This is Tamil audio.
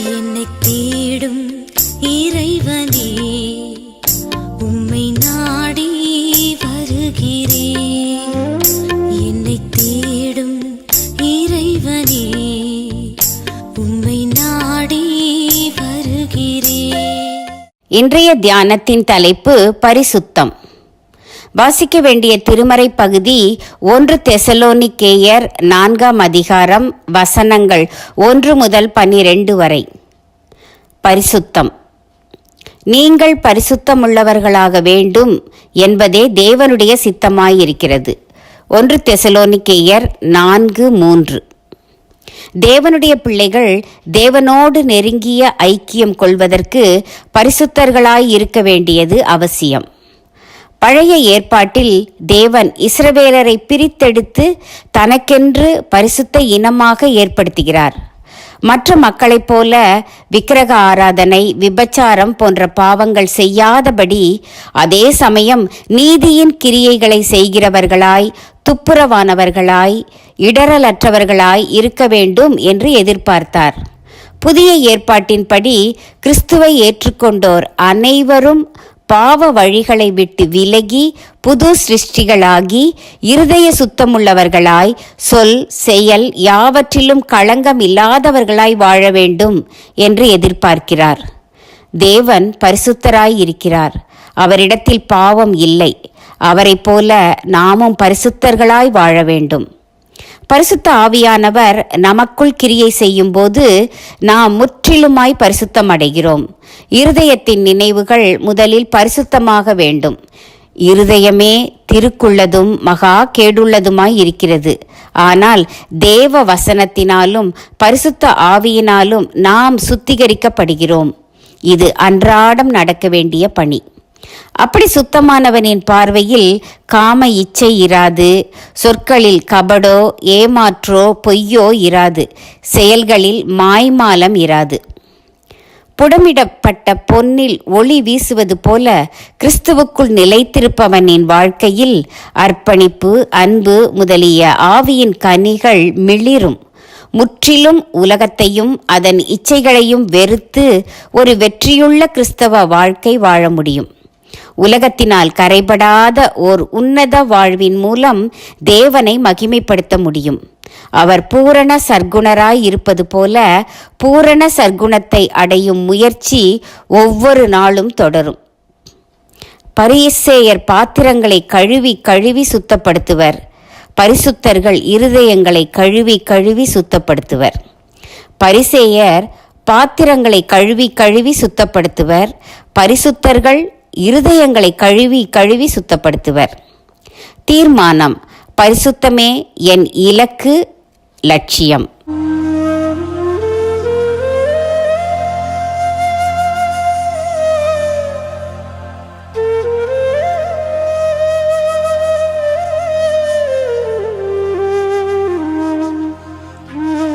என்னை தேடும் இறைவனே, உம்மை நாடி வருகிறேன். என்னை தேடும் இறைவனே, உம்மை நாடி வருகிறேன். இன்றைய தியானத்தின் தலைப்பு பரிசுத்தம். வாசிக்க வேண்டிய திருமறை பகுதி 1 தெசலோனிக்கேயர் 4ஆம் அதிகாரம் வசனங்கள் 1 முதல் 12 வரை. பரிசுத்தம். நீங்கள் பரிசுத்தமுள்ளவர்களாக வேண்டும் என்பதே தேவனுடைய சித்தமாயிருக்கிறது. 1 தெசலோனிக்கேயர் 4:3. தேவனுடைய பிள்ளைகள் தேவனோடு நெருங்கிய ஐக்கியம் கொள்வதற்கு பரிசுத்தர்களாய் இருக்க வேண்டியது அவசியம். பழைய ஏற்பாட்டில் தேவன் இஸ்ரவேலரை பிரித்தெடுத்து தனக்கென்று பரிசுத்த இனமாக ஏற்படுத்துகிறார். மற்ற மக்களைப் போல விக்கிரக ஆராதனை, விபச்சாரம் போன்ற பாவங்கள் செய்யாதபடி, அதே சமயம் நீதியின் கிரியைகளை செய்கிறவர்களாய், துப்புரவானவர்களாய், இடரலற்றவர்களாய் இருக்க வேண்டும் என்று எதிர்பார்த்தார். புதிய ஏற்பாட்டின்படி கிறிஸ்துவை ஏற்றுக்கொண்டோர் அனைவரும் பாவ வழிகளை விட்டு விலகி புது சிருஷ்டிகளாகி இருதய சுத்தமுள்ளவர்களாய், சொல் செயல் யாவற்றிலும் களங்கம் இல்லாதவர்களாய் வாழ வேண்டும் என்று எதிர்பார்க்கிறார். தேவன் பரிசுத்தராய் இருக்கிறார். அவரிடத்தில் பாவம் இல்லை. அவரைப் போல நாமும் பரிசுத்தர்களாய் வாழ வேண்டும். பரிசுத்த ஆவியானவர் நமக்குள் கிரியை செய்யும் போது நாம் முற்றிலுமாய் பரிசுத்தம் அடைகிறோம். இருதயத்தின் நினைவுகள் முதலில் பரிசுத்தமாக வேண்டும். இருதயமே திருக்குள்ளதும் மகா கேடுள்ளதுமாய் இருக்கிறது. ஆனால் தேவ வசனத்தினாலும் பரிசுத்த ஆவியினாலும் நாம் சுத்திகரிக்கப்படுகிறோம். இது அன்றாடம் நடக்க வேண்டிய பணி. அப்படி சுத்தமானவனின் பார்வையில் காம இச்சை இராது, சொற்களில் கபடோ ஏமாற்றோ பொய்யோ இராது, செயல்களில் மாய்மாலம் இராது. புடமிடப்பட்ட பொன்னில் ஒளி வீசுவது போல கிறிஸ்துவுக்குள் நிலைத்திருப்பவனின் வாழ்க்கையில் அர்ப்பணிப்பு, அன்பு முதலிய ஆவியின் கனிகள் மிளிரும். முற்றிலும் உலகத்தையும் அதன் இச்சைகளையும் வெறுத்து ஒரு வெற்றியுள்ள கிறிஸ்தவ வாழ்க்கை வாழ முடியும். உலகத்தினால் கரைபடாத ஓர் உன்னத வாழ்வின் மூலம் தேவனை மகிமைப்படுத்த முடியும். அவர் பூரண சர்க்குணராய் இருப்பது போல பூரண சர்க்குணத்தை அடையும் முயற்சி ஒவ்வொரு நாளும் தொடரும். பரிசேயர் பாத்திரங்களை கழுவி கழுவி சுத்தப்படுத்துவர். பரிசுத்தர்கள் இருதயங்களை கழுவி கழுவி சுத்தப்படுத்துவர். பரிசேயர் பாத்திரங்களை கழுவி கழுவி சுத்தப்படுத்துவர். பரிசுத்தர்கள் இருதயங்களை கழுவி கழுவி சுத்தப்படுத்துவர். தீர்மானம்: பரிசுத்தமே என் இலக்கு, லட்சியம்.